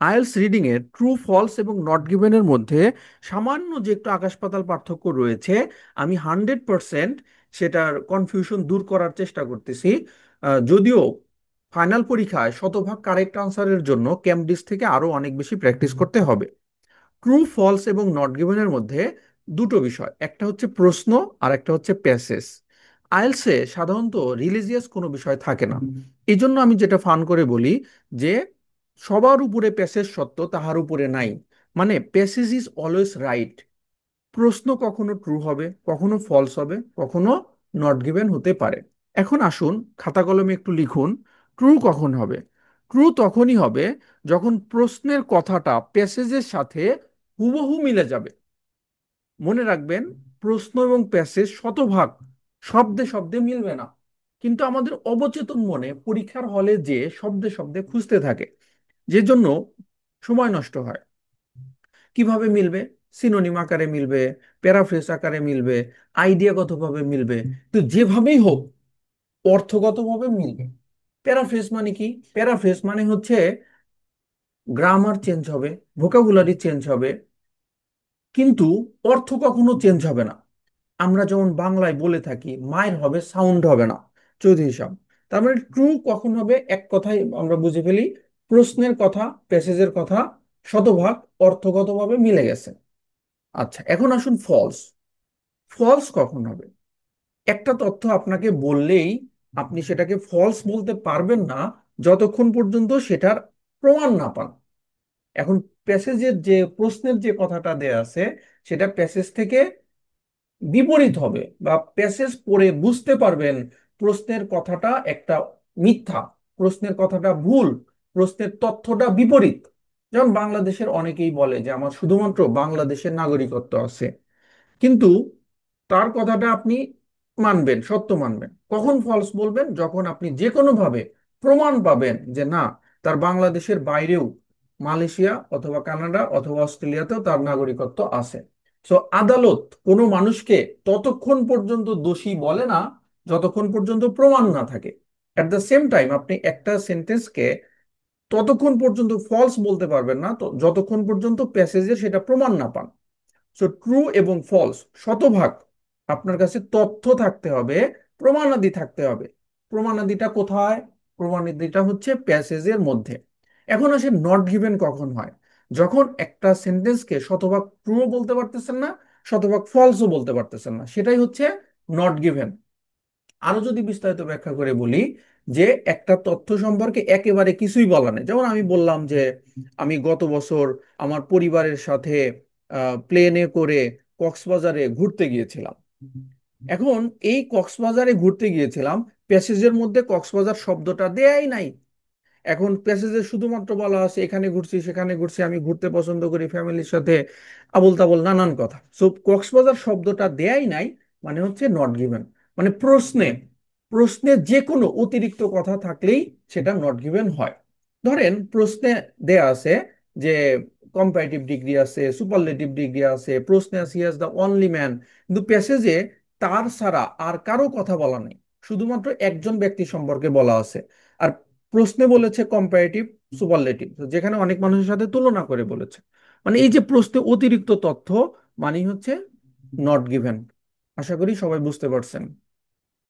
IELTS reading এর true false এবং not গিভেনের মধ্যে সামান্য যে একটু আকাশ পাতাল পার্থক্য রয়েছে, আমি 100% সেটার কনফিউশন দূর করার চেষ্টা করতেছি। যদিও ফাইনাল পরীক্ষায় শতভাগ কারেক্ট আনসারের জন্য ক্যামব্রিজ থেকে আরো অনেক বেশি প্র্যাকটিস করতে হবে। ট্রু ফলস এবং নট গিভেনের মধ্যে দুটো বিষয়, একটা হচ্ছে প্রশ্ন আর একটা হচ্ছে প্যাসেজ। আইএলসে সাধারণত রিলিজিয়াস কোনো বিষয় থাকে না। এই জন্য আমি যেটা ফান করে বলি যে সবার উপরে প্যাসেজ সত্য তাহার উপরে নাই, মানে প্যাসেজ ইজ অলওয়েজ রাইট। প্রশ্ন কখনো ট্রু হবে, কখনো ফলস হবে, কখনো নট গিভেন হতে পারে। এখন আসুন খাতা কলমে একটু লিখুন, ট্রু কখন হবে? ট্রু তখনই হবে যখন প্রশ্নের কথাটা প্যাসেজের সাথে হুবহু মিলে যাবে। মনে রাখবেন, প্রশ্ন এবং প্যাসেজ শতভাগ শব্দে শব্দে মিলবে না, কিন্তু আমাদের অবচেতন মনে পরীক্ষার হলে যে শব্দে শব্দে খুঁজতে থাকে, যে জন্য সময় নষ্ট হয়। কিভাবে মিলবে? সিনোনিম আকারে মিলবে, প্যারাফ্রেজ আকারে মিলবে, আইডিয়াগতভাবে মিলবে। তো যেভাবেই হোক অর্থগতভাবে মিলবে। প্যারাফ্রেজ মানে কি? প্যারাফ্রেজ মানে হচ্ছে গ্রামার চেঞ্জ হবে, ভোকাবুলারি চেঞ্জ হবে, কিন্তু অর্থ কখনো চেঞ্জ হবে না। আমরা যেমন বাংলায় বলে থাকি মায়ের হবে সাউন্ড হবে না, চৌধুরী সাহেব। তার মানে ট্রু কখন হবে? এক কথায় আমরা বুঝে ফেলি, প্রশ্নের কথা প্যাসেজের কথা শতভাগ অর্থগতভাবে মিলে গেছে। আচ্ছা, এখন আসুন ফলস। ফলস কখন হবে? একটা তথ্য আপনাকে বললেই আপনি সেটাকে ফলস বলতে পারবেন না যতক্ষণ পর্যন্ত সেটার প্রমাণ না পান। এখন প্যাসেজের যে প্রশ্নের যে কথাটা দেয়া আছে সেটা প্যাসেজ থেকে বিপরীত হবে, বা প্যাসেজ পড়ে বুঝতে পারবেন প্রশ্নের কথাটা একটা মিথ্যা, প্রশ্নের কথাটা ভুল, প্রশ্নের তথ্যটা বিপরীত। যেমন বাংলাদেশের অনেকেই বলে যে আমার শুধুমাত্র বাংলাদেশের নাগরিকত্ব আছে, কিন্তু তার কথাটা আপনি মানবেন, সত্য মানবেন। কখন ফলস বলবেন? যখন আপনি যে কোনো ভাবে প্রমাণ পাবেন যে না, তার বাংলাদেশের বাইরেও মালয়েশিয়া অথবা কানাডা অথবা অস্ট্রেলিয়াতেও তার নাগরিকত্ব আছে। সো আদালত কোনো মানুষকে ততক্ষণ পর্যন্ত দোষী বলে না যতক্ষণ পর্যন্ত প্রমাণ না থাকে। এট দ্য সেম টাইম আপনি একটা সেন্টেন্সকে ততক্ষণ পর্যন্ত ফলস বলতে পারবেন না তো যতক্ষণ পর্যন্ত প্যাসেজের সেটা প্রমাণ না পান। সো ট্রু এবং ফলস শতভাগ আপনার কাছে তথ্য থাকতে হবে, প্রমাণাদি থাকতে হবে। প্রমাণাদিটা কোথায়? প্রমাণাদিটা হচ্ছে প্যাসেজের মধ্যে। এখন আসে নট গিভেন কখন হয়? যখন একটা সেন্টেন্সকে শতভাগ ট্রু বলতে পারতেছেন না, শতভাগ ফলসও বলতে পারতেছেন না, সেটাই হচ্ছে নট গিভেন। আরো যদি বিস্তারিত ব্যাখ্যা করে বলি, যে একটা তথ্য সম্পর্কে একেবারে কিছুই বলা নেই। যেমন আমি বললাম যে আমি গত বছর আমার পরিবারের সাথে প্লেনে করে কক্সবাজারে ঘুরতে গিয়েছিলাম। এখন এই কক্সবাজারে ঘুরতে গিয়েছিলাম, প্যাসেজের মধ্যে কক্সবাজার শব্দটা দেয়াই নাই। এখন প্যাসেজে শুধুমাত্র বলা আছে এখানে ঘুরছি সেখানে ঘুরছি, আমি ঘুরতে পছন্দ করি ফ্যামিলির সাথে, আবোল তাবোল নানান কথা। সো কক্সবাজার শব্দটা দেয়াই নাই, মানে হচ্ছে নট গিভেন। মানে প্রশ্নে প্রশ্নে যে কোনো অতিরিক্ত কথা থাকলেই সেটা নট গিভেন হয়। ধরেন প্রশ্নে দেয়া আছে যে কম্পারেটিভ ডিগ্রি আছে, সুপারলেটিভ ডিগ্রি আছে, প্রশ্নে আছে he is the only man, কিন্তু প্যাসেজে তার ছাড়া আর কারো কথা বলা নেই, শুধুমাত্র একজন ব্যক্তি সম্পর্কে বলা আছে। আর প্রশ্নে বলেছে কম্পারেটিভ সুপারলেটিভ, যেখানে অনেক মানুষের সাথে তুলনা করে বলেছে। মানে এই যে প্রশ্নে অতিরিক্ত তথ্য, মানে হচ্ছে নট গিভেন। আশা করি সবাই বুঝতে পারছেন।